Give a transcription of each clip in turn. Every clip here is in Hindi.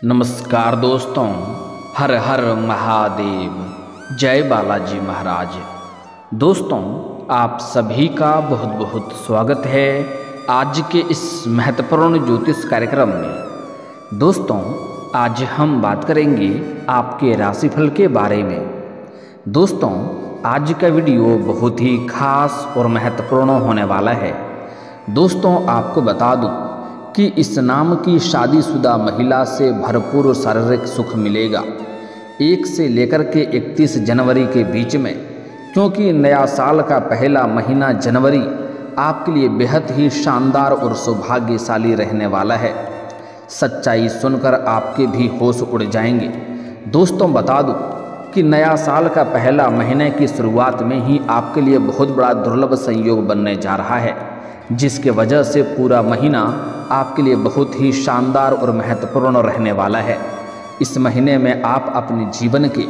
नमस्कार दोस्तों, हर हर महादेव, जय बालाजी महाराज। दोस्तों, आप सभी का बहुत बहुत स्वागत है आज के इस महत्वपूर्ण ज्योतिष कार्यक्रम में। दोस्तों, आज हम बात करेंगे आपके राशिफल के बारे में। दोस्तों, आज का वीडियो बहुत ही खास और महत्वपूर्ण होने वाला है। दोस्तों, आपको बता दूं कि इस नाम की शादीशुदा महिला से भरपूर शारीरिक सुख मिलेगा 1 से लेकर के 31 जनवरी के बीच में, क्योंकि नया साल का पहला महीना जनवरी आपके लिए बेहद ही शानदार और सौभाग्यशाली रहने वाला है। सच्चाई सुनकर आपके भी होश उड़ जाएंगे। दोस्तों, बता दूं कि नया साल का पहला महीने की शुरुआत में ही आपके लिए बहुत बड़ा दुर्लभ संयोग बनने जा रहा है, जिसके वजह से पूरा महीना आपके लिए बहुत ही शानदार और महत्वपूर्ण रहने वाला है। इस महीने में आप अपने जीवन के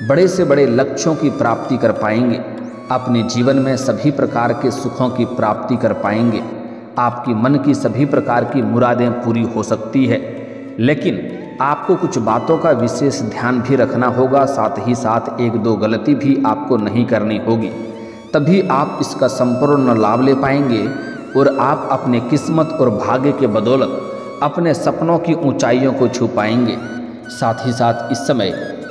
बड़े से बड़े लक्ष्यों की प्राप्ति कर पाएंगे। अपने जीवन में सभी प्रकार के सुखों की प्राप्ति कर पाएंगे। आपकी मन की सभी प्रकार की मुरादें पूरी हो सकती है, लेकिन आपको कुछ बातों का विशेष ध्यान भी रखना होगा। साथ ही साथ 1-2 गलती भी आपको नहीं करनी होगी, तभी आप इसका संपूर्ण लाभ ले पाएंगे और आप अपने किस्मत और भाग्य के बदौलत अपने सपनों की ऊंचाइयों को छू पाएंगे। साथ ही साथ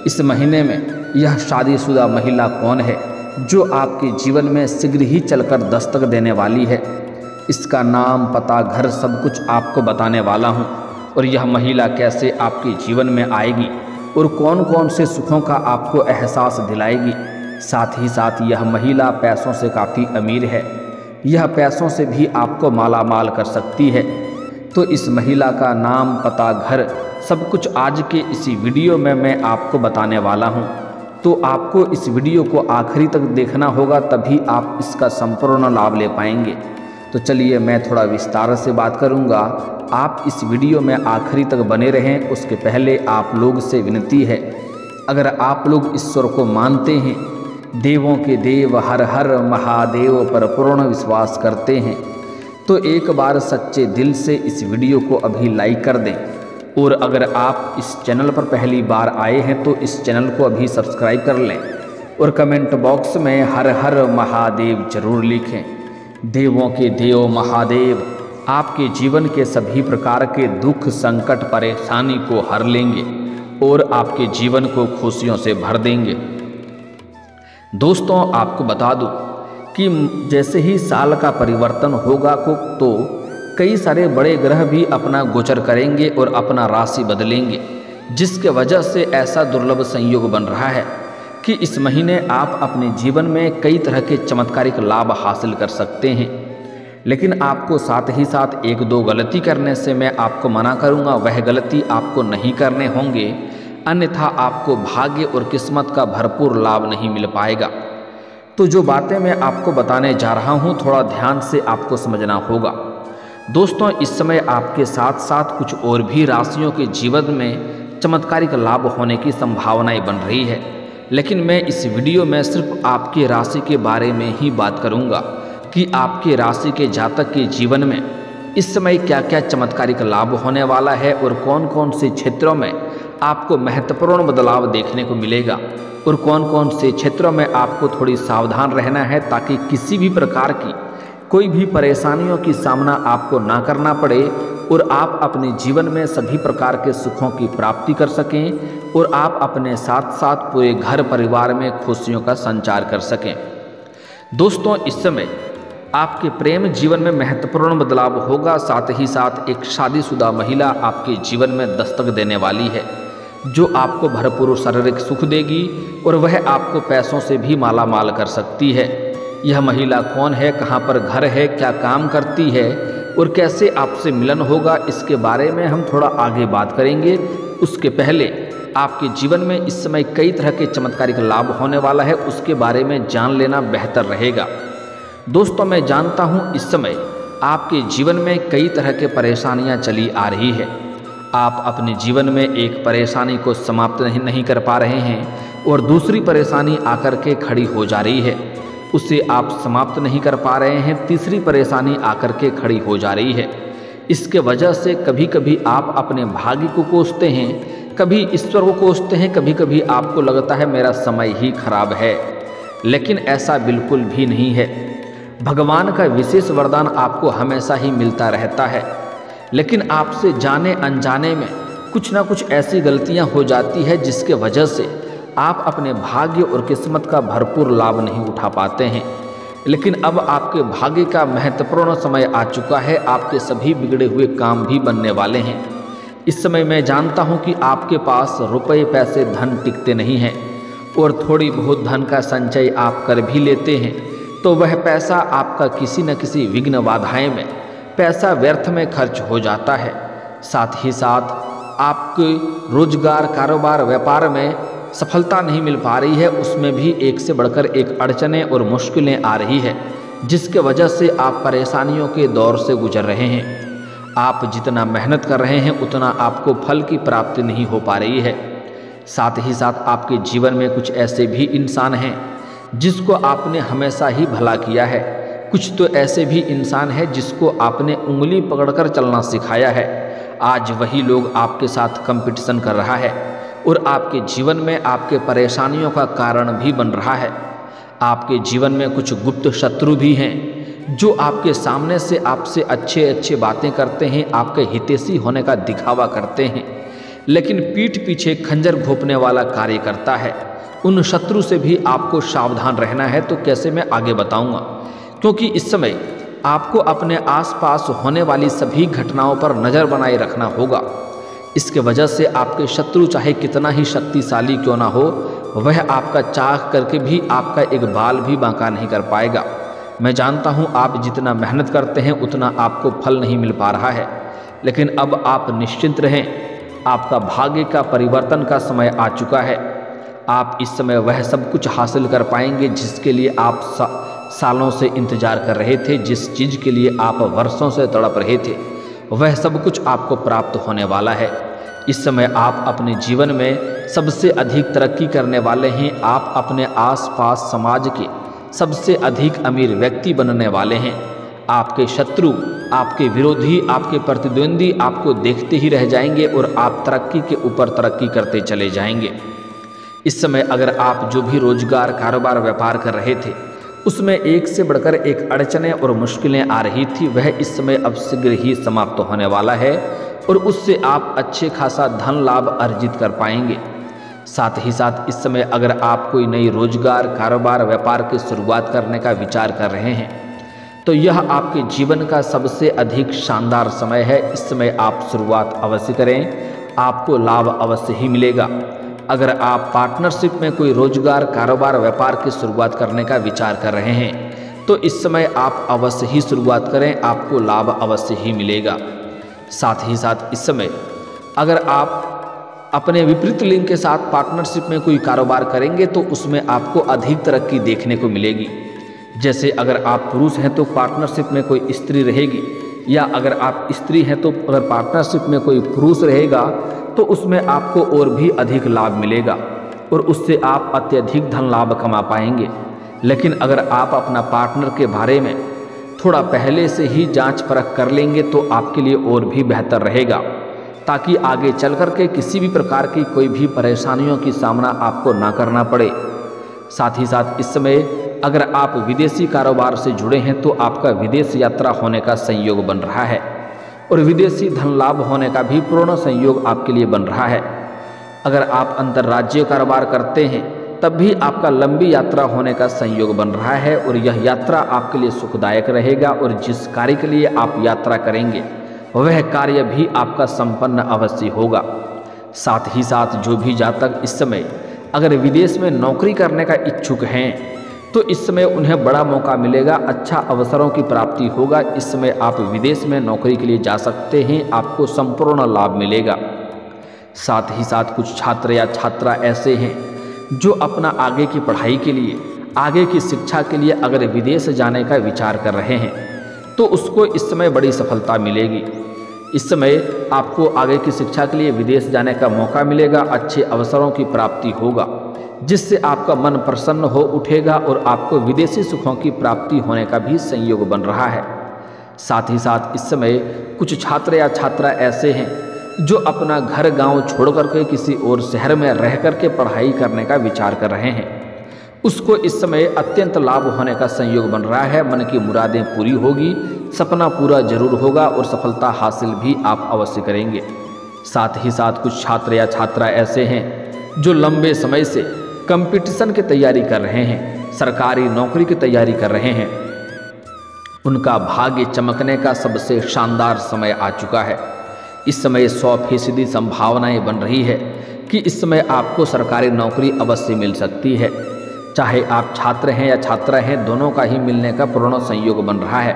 इस महीने में यह शादीशुदा महिला कौन है जो आपके जीवन में शीघ्र ही चलकर दस्तक देने वाली है, इसका नाम, पता, घर सब कुछ आपको बताने वाला हूँ। और यह महिला कैसे आपके जीवन में आएगी और कौन कौन से सुखों का आपको एहसास दिलाएगी। साथ ही साथ यह महिला पैसों से काफ़ी अमीर है, यह पैसों से भी आपको माला माल कर सकती है। तो इस महिला का नाम, पता, घर सब कुछ आज के इसी वीडियो में मैं आपको बताने वाला हूं। तो आपको इस वीडियो को आखिरी तक देखना होगा, तभी आप इसका संपूर्ण लाभ ले पाएंगे। तो चलिए मैं थोड़ा विस्तार से बात करूंगा, आप इस वीडियो में आखिरी तक बने रहें। उसके पहले आप लोग से विनती है, अगर आप लोग ईश्वर को मानते हैं, देवों के देव हर हर महादेव पर पूर्ण विश्वास करते हैं, तो एक बार सच्चे दिल से इस वीडियो को अभी लाइक कर दें। और अगर आप इस चैनल पर पहली बार आए हैं तो इस चैनल को अभी सब्सक्राइब कर लें और कमेंट बॉक्स में हर हर महादेव जरूर लिखें। देवों के देव महादेव आपके जीवन के सभी प्रकार के दुख, संकट, परेशानी को हर लेंगे और आपके जीवन को खुशियों से भर देंगे। दोस्तों, आपको बता दूं कि जैसे ही साल का परिवर्तन होगा तो कई सारे बड़े ग्रह भी अपना गोचर करेंगे और अपना राशि बदलेंगे, जिसके वजह से ऐसा दुर्लभ संयोग बन रहा है कि इस महीने आप अपने जीवन में कई तरह के चमत्कारिक लाभ हासिल कर सकते हैं। लेकिन आपको साथ ही साथ 1-2 गलती करने से मैं आपको मना करूंगा। वह गलती आपको नहीं करने होंगे, अन्यथा आपको भाग्य और किस्मत का भरपूर लाभ नहीं मिल पाएगा। तो जो बातें मैं आपको बताने जा रहा हूँ, थोड़ा ध्यान से आपको समझना होगा। दोस्तों, इस समय आपके साथ साथ कुछ और भी राशियों के जीवन में चमत्कारिक लाभ होने की संभावनाएं बन रही है, लेकिन मैं इस वीडियो में सिर्फ आपकी राशि के बारे में ही बात करूंगा कि आपके राशि के जातक के जीवन में इस समय क्या क्या चमत्कारिक लाभ होने वाला है और कौन कौन से क्षेत्रों में आपको महत्वपूर्ण बदलाव देखने को मिलेगा और कौन कौन से क्षेत्रों में आपको थोड़ी सावधान रहना है, ताकि किसी भी प्रकार की कोई भी परेशानियों की सामना आपको ना करना पड़े और आप अपने जीवन में सभी प्रकार के सुखों की प्राप्ति कर सकें और आप अपने साथ साथ पूरे घर परिवार में खुशियों का संचार कर सकें। दोस्तों, इस समय आपके प्रेम जीवन में महत्वपूर्ण बदलाव होगा। साथ ही साथ एक शादीशुदा महिला आपके जीवन में दस्तक देने वाली है, जो आपको भरपूर शारीरिक सुख देगी और वह आपको पैसों से भी माला माल कर सकती है। यह महिला कौन है, कहाँ पर घर है, क्या काम करती है और कैसे आपसे मिलन होगा, इसके बारे में हम थोड़ा आगे बात करेंगे। उसके पहले आपके जीवन में इस समय कई तरह के चमत्कारिक लाभ होने वाला है, उसके बारे में जान लेना बेहतर रहेगा। दोस्तों, मैं जानता हूँ इस समय आपके जीवन में कई तरह के परेशानियाँ चली आ रही है। आप अपने जीवन में एक परेशानी को समाप्त नहीं कर पा रहे हैं और दूसरी परेशानी आकर के खड़ी हो जा रही है, उसे आप समाप्त नहीं कर पा रहे हैं, तीसरी परेशानी आकर के खड़ी हो जा रही है। इसके वजह से कभी कभी आप अपने भाग्य को कोसते हैं, कभी ईश्वर को कोसते हैं, कभी कभी आपको लगता है मेरा समय ही खराब है। लेकिन ऐसा बिल्कुल भी नहीं है। भगवान का विशेष वरदान आपको हमेशा ही मिलता रहता है, लेकिन आपसे जाने अनजाने में कुछ ना कुछ ऐसी गलतियां हो जाती है जिसके वजह से आप अपने भाग्य और किस्मत का भरपूर लाभ नहीं उठा पाते हैं। लेकिन अब आपके भाग्य का महत्वपूर्ण समय आ चुका है। आपके सभी बिगड़े हुए काम भी बनने वाले हैं। इस समय मैं जानता हूं कि आपके पास रुपए पैसे धन टिकते नहीं हैं और थोड़ी बहुत धन का संचय आप कर भी लेते हैं तो वह पैसा आपका किसी न किसी विघ्न बाधाएं में पैसा व्यर्थ में खर्च हो जाता है। साथ ही साथ आपके रोजगार कारोबार व्यापार में सफलता नहीं मिल पा रही है, उसमें भी एक से बढ़कर एक अड़चनें और मुश्किलें आ रही है, जिसके वजह से आप परेशानियों के दौर से गुजर रहे हैं। आप जितना मेहनत कर रहे हैं उतना आपको फल की प्राप्ति नहीं हो पा रही है। साथ ही साथ आपके जीवन में कुछ ऐसे भी इंसान हैं जिसको आपने हमेशा ही भला किया है। कुछ तो ऐसे भी इंसान हैं जिसको आपने उंगली पकड़कर चलना सिखाया है। आज वही लोग आपके साथ कंपटीशन कर रहा है और आपके जीवन में आपके परेशानियों का कारण भी बन रहा है। आपके जीवन में कुछ गुप्त शत्रु भी हैं जो आपके सामने से आपसे अच्छे बातें करते हैं, आपके हितैषी होने का दिखावा करते हैं, लेकिन पीठ पीछे खंजर घोंपने वाला कार्य करता है। उन शत्रु से भी आपको सावधान रहना है। तो कैसे, मैं आगे बताऊंगा, क्योंकि इस समय आपको अपने आसपास होने वाली सभी घटनाओं पर नज़र बनाए रखना होगा। इसके वजह से आपके शत्रु चाहे कितना ही शक्तिशाली क्यों ना हो, वह आपका चाह करके भी आपका एक बाल भी बांका नहीं कर पाएगा। मैं जानता हूँ आप जितना मेहनत करते हैं उतना आपको फल नहीं मिल पा रहा है, लेकिन अब आप निश्चिंत रहें। आपका भाग्य का परिवर्तन का समय आ चुका है। आप इस समय वह सब कुछ हासिल कर पाएंगे जिसके लिए आप सालों से इंतजार कर रहे थे, जिस चीज़ के लिए आप वर्षों से तड़प रहे थे, वह सब कुछ आपको प्राप्त होने वाला है। इस समय आप अपने जीवन में सबसे अधिक तरक्की करने वाले हैं। आप अपने आसपास समाज के सबसे अधिक अमीर व्यक्ति बनने वाले हैं। आपके शत्रु, आपके विरोधी, आपके प्रतिद्वंदी आपको देखते ही रह जाएंगे और आप तरक्की के ऊपर तरक्की करते चले जाएंगे। इस समय अगर आप जो भी रोजगार कारोबार व्यापार कर रहे थे उसमें एक से बढ़कर एक अड़चनें और मुश्किलें आ रही थी, वह इस समय अब शीघ्र ही समाप्त होने वाला है और उससे आप अच्छे खासा धन लाभ अर्जित कर पाएंगे। साथ ही साथ इस समय अगर आप कोई नई रोजगार कारोबार व्यापार की शुरुआत करने का विचार कर रहे हैं तो यह आपके जीवन का सबसे अधिक शानदार समय है। इस समय आप शुरुआत अवश्य करें, आपको लाभ अवश्य ही मिलेगा। अगर आप पार्टनरशिप में कोई रोजगार कारोबार व्यापार की शुरुआत करने का विचार कर रहे हैं तो इस समय आप अवश्य ही शुरुआत करें, आपको लाभ अवश्य ही मिलेगा। साथ ही साथ इस समय अगर आप अपने विपरीत लिंग के साथ पार्टनरशिप में कोई कारोबार करेंगे तो उसमें आपको अधिक तरक्की देखने को मिलेगी। जैसे अगर आप पुरुष हैं तो पार्टनरशिप में कोई स्त्री रहेगी, या अगर आप स्त्री हैं तो अगर पार्टनरशिप में कोई पुरुष रहेगा तो उसमें आपको और भी अधिक लाभ मिलेगा और उससे आप अत्यधिक धन लाभ कमा पाएंगे। लेकिन अगर आप अपना पार्टनर के बारे में थोड़ा पहले से ही जांच परख कर लेंगे तो आपके लिए और भी बेहतर रहेगा, ताकि आगे चल कर के किसी भी प्रकार की कोई भी परेशानियों की सामना आपको ना करना पड़े। साथ ही साथ इस समय अगर आप विदेशी कारोबार से जुड़े हैं तो आपका विदेश यात्रा होने का संयोग बन रहा है और विदेशी धन लाभ होने का भी पूर्ण संयोग आपके लिए बन रहा है। अगर आप अंतर्राज्यीय कारोबार करते हैं तब भी आपका लंबी यात्रा होने का संयोग बन रहा है और यह यात्रा आपके लिए सुखदायक रहेगा और जिस कार्य के लिए आप यात्रा करेंगे वह कार्य भी आपका संपन्न अवश्य होगा। साथ ही साथ जो भी जातक इस समय अगर विदेश में नौकरी करने का इच्छुक हैं तो इस समय उन्हें बड़ा मौका मिलेगा, अच्छा अवसरों की प्राप्ति होगा। इस समय आप विदेश में नौकरी के लिए जा सकते हैं, आपको संपूर्ण लाभ मिलेगा। साथ ही साथ कुछ छात्र या छात्रा ऐसे हैं जो अपना आगे की पढ़ाई के लिए, आगे की शिक्षा के लिए अगर विदेश जाने का विचार कर रहे हैं तो उसको इस समय बड़ी सफलता मिलेगी। इस समय आपको आगे की शिक्षा के लिए विदेश जाने का मौका मिलेगा, अच्छे अवसरों की प्राप्ति होगा जिससे आपका मन प्रसन्न हो उठेगा और आपको विदेशी सुखों की प्राप्ति होने का भी संयोग बन रहा है। साथ ही साथ इस समय कुछ छात्र या छात्रा ऐसे हैं जो अपना घर गांव छोड़ करके किसी और शहर में रह करके पढ़ाई करने का विचार कर रहे हैं। उसको इस समय अत्यंत लाभ होने का संयोग बन रहा है। मन की मुरादें पूरी होगी, सपना पूरा जरूर होगा और सफलता हासिल भी आप अवश्य करेंगे। साथ ही साथ कुछ छात्र या छात्रा ऐसे हैं जो लंबे समय से कंपटीशन की तैयारी कर रहे हैं, सरकारी नौकरी की तैयारी कर रहे हैं। उनका भाग्य चमकने का सबसे शानदार समय आ चुका है। इस समय 100% संभावनाएं बन रही है कि इस समय आपको सरकारी नौकरी अवश्य मिल सकती है। चाहे आप छात्र हैं या छात्रा हैं, दोनों का ही मिलने का पूर्ण संयोग बन रहा है।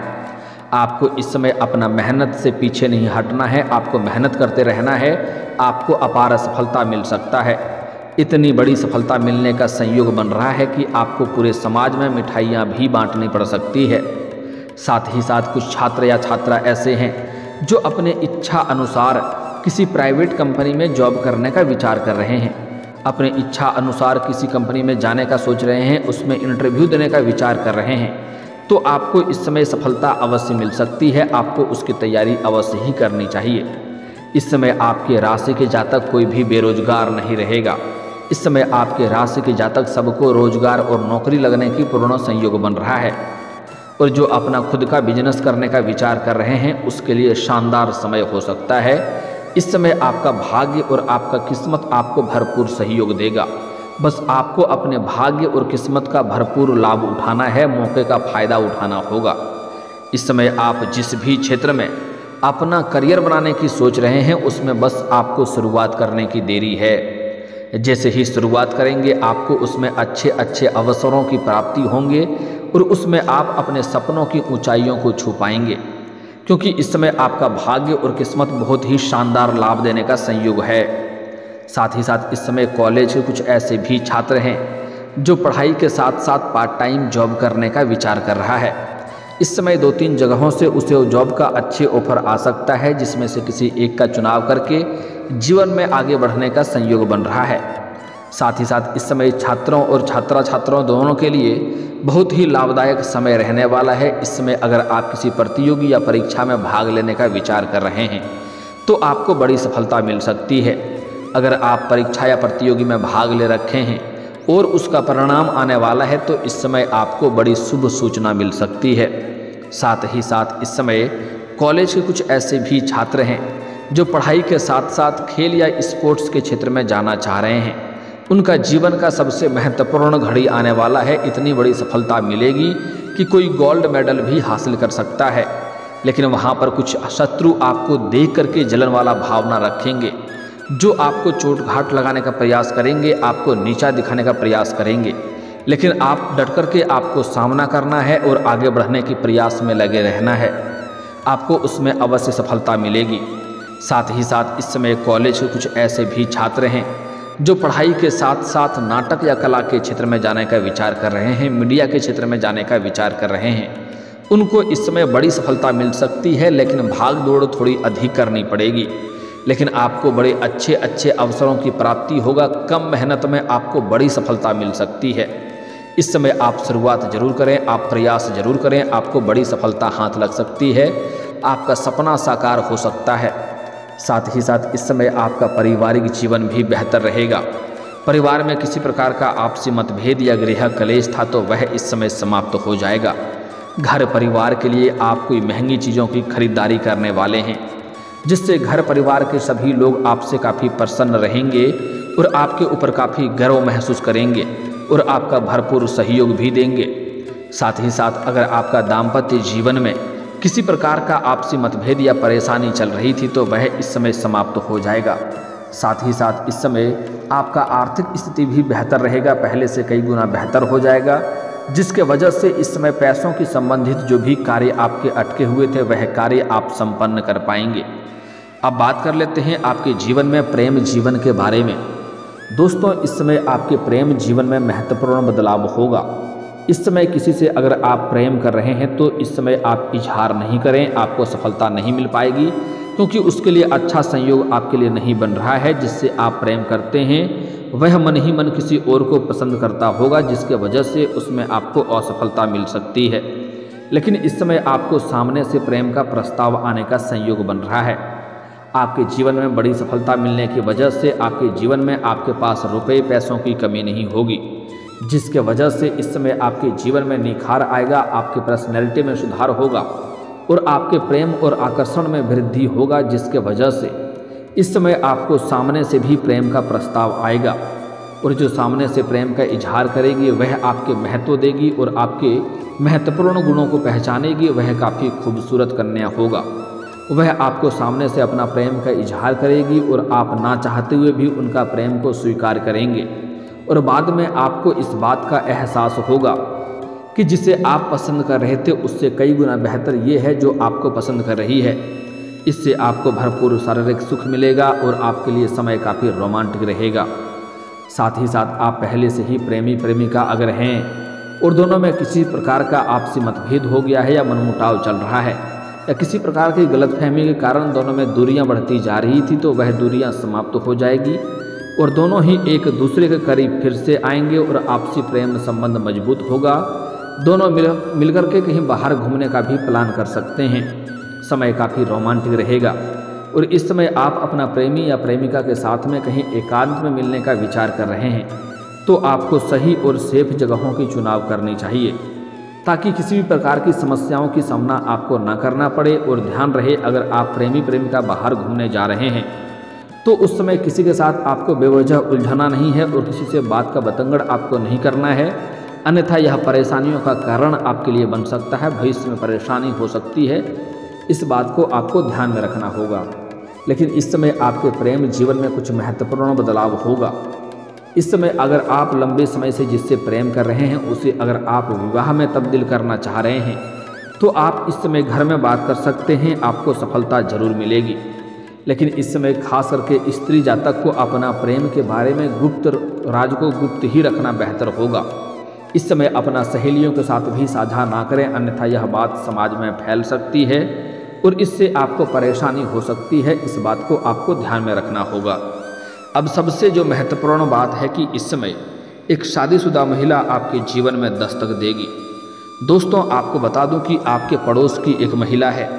आपको इस समय अपना मेहनत से पीछे नहीं हटना है, आपको मेहनत करते रहना है। आपको अपार सफलता मिल सकता है। इतनी बड़ी सफलता मिलने का संयोग बन रहा है कि आपको पूरे समाज में मिठाइयाँ भी बांटनी पड़ सकती है। साथ ही साथ कुछ छात्र या छात्रा ऐसे हैं जो अपने इच्छा अनुसार किसी प्राइवेट कंपनी में जॉब करने का विचार कर रहे हैं, अपने इच्छा अनुसार किसी कंपनी में जाने का सोच रहे हैं, उसमें इंटरव्यू देने का विचार कर रहे हैं। तो आपको इस समय सफलता अवश्य मिल सकती है। आपको उसकी तैयारी अवश्य ही करनी चाहिए। इस समय आपके राशि के जातक कोई भी बेरोजगार नहीं रहेगा। इस समय आपके राशि के जातक सबको रोजगार और नौकरी लगने की पूर्ण संयोग बन रहा है। और जो अपना खुद का बिजनेस करने का विचार कर रहे हैं, उसके लिए शानदार समय हो सकता है। इस समय आपका भाग्य और आपका किस्मत आपको भरपूर सहयोग देगा। बस आपको अपने भाग्य और किस्मत का भरपूर लाभ उठाना है, मौके का फायदा उठाना होगा। इस समय आप जिस भी क्षेत्र में अपना करियर बनाने की सोच रहे हैं, उसमें बस आपको शुरुआत करने की देरी है। जैसे ही शुरुआत करेंगे आपको उसमें अच्छे अच्छे अवसरों की प्राप्ति होंगे और उसमें आप अपने सपनों की ऊंचाइयों को छू पाएंगे, क्योंकि इस समय आपका भाग्य और किस्मत बहुत ही शानदार लाभ देने का संयोग है। साथ ही साथ इस समय कॉलेज के कुछ ऐसे भी छात्र हैं जो पढ़ाई के साथ साथ पार्ट टाइम जॉब करने का विचार कर रहा है। इस समय 2-3 जगहों से उसे जॉब का अच्छे ऑफर आ सकता है, जिसमें से किसी एक का चुनाव करके जीवन में आगे बढ़ने का संयोग बन रहा है। साथ ही साथ इस समय छात्रों और छात्राओं दोनों के लिए बहुत ही लाभदायक समय रहने वाला है। इस समय अगर आप किसी प्रतियोगी या परीक्षा में भाग लेने का विचार कर रहे हैं तो आपको बड़ी सफलता मिल सकती है। अगर आप परीक्षा या प्रतियोगी में भाग ले रखे हैं और उसका परिणाम आने वाला है तो इस समय आपको बड़ी शुभ सूचना मिल सकती है। साथ ही साथ इस समय कॉलेज के कुछ ऐसे भी छात्र हैं जो पढ़ाई के साथ साथ खेल या स्पोर्ट्स के क्षेत्र में जाना चाह रहे हैं। उनका जीवन का सबसे महत्वपूर्ण घड़ी आने वाला है। इतनी बड़ी सफलता मिलेगी कि कोई गोल्ड मेडल भी हासिल कर सकता है। लेकिन वहाँ पर कुछ शत्रु आपको देख करके जलन वाला भावना रखेंगे, जो आपको चोट घाट लगाने का प्रयास करेंगे, आपको नीचा दिखाने का प्रयास करेंगे। लेकिन आप डट करके आपको सामना करना है और आगे बढ़ने के प्रयास में लगे रहना है। आपको उसमें अवश्य सफलता मिलेगी। साथ ही साथ इस समय कॉलेज के कुछ ऐसे भी छात्र हैं जो पढ़ाई के साथ साथ नाटक या कला के क्षेत्र में जाने का विचार कर रहे हैं, मीडिया के क्षेत्र में जाने का विचार कर रहे हैं। उनको इस समय बड़ी सफलता मिल सकती है, लेकिन भाग दौड़ थोड़ी अधिक करनी पड़ेगी। लेकिन आपको बड़े अच्छे अच्छे अवसरों की प्राप्ति होगा। कम मेहनत में आपको बड़ी सफलता मिल सकती है। इस समय आप शुरुआत जरूर करें, आप प्रयास जरूर करें, आपको बड़ी सफलता हाथ लग सकती है। आपका सपना साकार हो सकता है। साथ ही साथ इस समय आपका पारिवारिक जीवन भी बेहतर रहेगा। परिवार में किसी प्रकार का आपसी मतभेद या गृह कलेश था तो वह इस समय समाप्त हो जाएगा। घर परिवार के लिए आप कोई महंगी चीज़ों की खरीदारी करने वाले हैं, जिससे घर परिवार के सभी लोग आपसे काफ़ी प्रसन्न रहेंगे और आपके ऊपर काफ़ी गर्व महसूस करेंगे और आपका भरपूर सहयोग भी देंगे। साथ ही साथ अगर आपका दाम्पत्य जीवन में किसी प्रकार का आपसी मतभेद या परेशानी चल रही थी तो वह इस समय समाप्त हो जाएगा। साथ ही साथ इस समय आपका आर्थिक स्थिति भी बेहतर रहेगा, पहले से कई गुना बेहतर हो जाएगा, जिसके वजह से इस समय पैसों की संबंधित जो भी कार्य आपके अटके हुए थे वह कार्य आप संपन्न कर पाएंगे। अब बात कर लेते हैं आपके जीवन में प्रेम जीवन के बारे में। दोस्तों, इस समय आपके प्रेम जीवन में महत्वपूर्ण बदलाव होगा। इस समय किसी से अगर आप प्रेम कर रहे हैं तो इस समय आप इजहार नहीं करें, आपको सफलता नहीं मिल पाएगी, क्योंकि उसके लिए अच्छा संयोग आपके लिए नहीं बन रहा है। जिससे आप प्रेम करते हैं वह मन ही मन किसी और को पसंद करता होगा, जिसके वजह से उसमें आपको असफलता मिल सकती है। लेकिन इस समय आपको सामने से प्रेम का प्रस्ताव आने का संयोग बन रहा है। आपके जीवन में बड़ी सफलता मिलने की वजह से आपके जीवन में आपके पास रुपए पैसों की कमी नहीं होगी, जिसके वजह से इस समय आपके जीवन में निखार आएगा, आपकी पर्सनैलिटी में सुधार होगा और आपके प्रेम और आकर्षण में वृद्धि होगा, जिसके वजह से इस समय आपको सामने से भी प्रेम का प्रस्ताव आएगा और जो सामने से प्रेम का इजहार करेगी वह आपके महत्व देगी और आपके महत्वपूर्ण गुणों को पहचानेगी। वह काफ़ी खूबसूरत कन्या होगा। वह आपको सामने से अपना प्रेम का इजहार करेगी और आप ना चाहते हुए भी उनका प्रेम को स्वीकार करेंगे और बाद में आपको इस बात का एहसास होगा कि जिसे आप पसंद कर रहे थे उससे कई गुना बेहतर ये है जो आपको पसंद कर रही है। इससे आपको भरपूर शारीरिक सुख मिलेगा और आपके लिए समय काफ़ी रोमांटिक रहेगा। साथ ही साथ आप पहले से ही प्रेमी प्रेमिका अगर हैं और दोनों में किसी प्रकार का आपसी मतभेद हो गया है या मनमुटाव चल रहा है या किसी प्रकार की गलतफहमी के कारण दोनों में दूरियां बढ़ती जा रही थी, तो वह दूरियां समाप्त हो जाएगी और दोनों ही एक दूसरे के करीब फिर से आएंगे और आपसी प्रेम संबंध मजबूत होगा। दोनों मिलकर के कहीं बाहर घूमने का भी प्लान कर सकते हैं। समय काफ़ी रोमांटिक रहेगा और इस समय आप अपना प्रेमी या प्रेमिका के साथ में कहीं एकांत में मिलने का विचार कर रहे हैं, तो आपको सही और सेफ जगहों की चुनाव करनी चाहिए ताकि किसी भी प्रकार की समस्याओं की सामना आपको ना करना पड़े। और ध्यान रहे, अगर आप प्रेमी प्रेमिका बाहर घूमने जा रहे हैं तो उस समय किसी के साथ आपको बेवजह उलझना नहीं है और किसी से बात का बतंगड़ आपको नहीं करना है, अन्यथा यह परेशानियों का कारण आपके लिए बन सकता है। भविष्य में परेशानी हो सकती है, इस बात को आपको ध्यान में रखना होगा। लेकिन इस समय आपके प्रेम जीवन में कुछ महत्वपूर्ण बदलाव होगा। इस समय अगर आप लंबे समय से जिससे प्रेम कर रहे हैं उसे अगर आप विवाह में तब्दील करना चाह रहे हैं तो आप इस समय घर में बात कर सकते हैं, आपको सफलता जरूर मिलेगी। लेकिन इस समय खास करके स्त्री जातक को अपना प्रेम के बारे में गुप्त राज को गुप्त ही रखना बेहतर होगा। इस समय अपना सहेलियों के साथ भी साझा ना करें, अन्यथा यह बात समाज में फैल सकती है और इससे आपको परेशानी हो सकती है। इस बात को आपको ध्यान में रखना होगा। अब सबसे जो महत्वपूर्ण बात है कि इस समय एक शादीशुदा महिला आपके जीवन में दस्तक देगी। दोस्तों, आपको बता दूं कि आपके पड़ोस की एक महिला है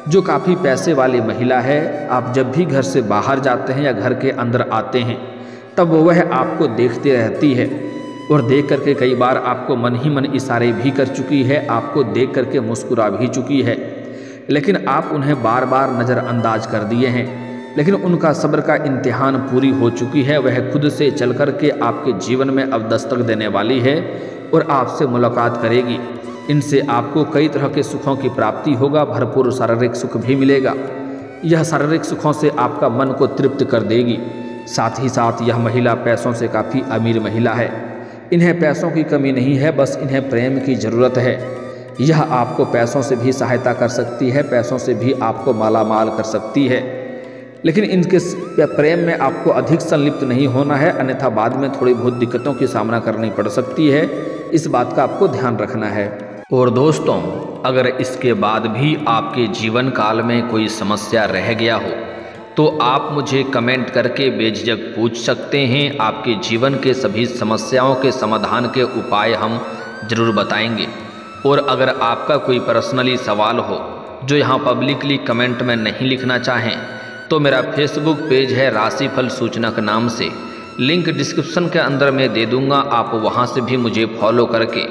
जो काफ़ी पैसे वाली महिला है। आप जब भी घर से बाहर जाते हैं या घर के अंदर आते हैं तब वह आपको देखती रहती है और देख करके कई बार आपको मन ही मन इशारे भी कर चुकी है, आपको देख करके मुस्कुरा भी चुकी है, लेकिन आप उन्हें बार बार नज़रअंदाज कर दिए हैं। लेकिन उनका सब्र का इम्तिहान पूरी हो चुकी है। वह खुद से चल कर के आपके जीवन में अब दस्तक देने वाली है और आपसे मुलाकात करेगी। इनसे आपको कई तरह के सुखों की प्राप्ति होगा, भरपूर शारीरिक सुख भी मिलेगा। यह शारीरिक सुखों से आपका मन को तृप्त कर देगी। साथ ही साथ यह महिला पैसों से काफ़ी अमीर महिला है। इन्हें पैसों की कमी नहीं है, बस इन्हें प्रेम की ज़रूरत है। यह आपको पैसों से भी सहायता कर सकती है, पैसों से भी आपको मालामाल कर सकती है, लेकिन इनके प्रेम में आपको अधिक संलिप्त नहीं होना है, अन्यथा बाद में थोड़ी बहुत दिक्कतों की सामना करनी पड़ सकती है। इस बात का आपको ध्यान रखना है। और दोस्तों, अगर इसके बाद भी आपके जीवन काल में कोई समस्या रह गया हो तो आप मुझे कमेंट करके बेझिझक पूछ सकते हैं। आपके जीवन के सभी समस्याओं के समाधान के उपाय हम जरूर बताएंगे। और अगर आपका कोई पर्सनली सवाल हो जो यहाँ पब्लिकली कमेंट में नहीं लिखना चाहें तो मेरा फेसबुक पेज है राशिफल सूचनक नाम से, लिंक डिस्क्रिप्शन के अंदर मैं दे दूँगा। आप वहाँ से भी मुझे फॉलो करके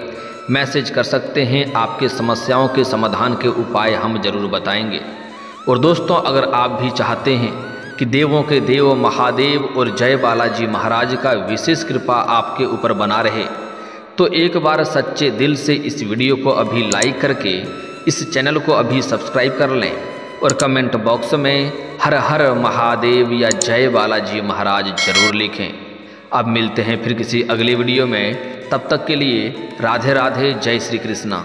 मैसेज कर सकते हैं। आपके समस्याओं के समाधान के उपाय हम जरूर बताएंगे। और दोस्तों, अगर आप भी चाहते हैं कि देवों के देव महादेव और जय बालाजी महाराज का विशेष कृपा आपके ऊपर बना रहे तो एक बार सच्चे दिल से इस वीडियो को अभी लाइक करके इस चैनल को अभी सब्सक्राइब कर लें और कमेंट बॉक्स में हर हर महादेव या जय बालाजी महाराज जरूर लिखें। अब मिलते हैं फिर किसी अगली वीडियो में, तब तक के लिए राधे राधे, जय श्री कृष्णा।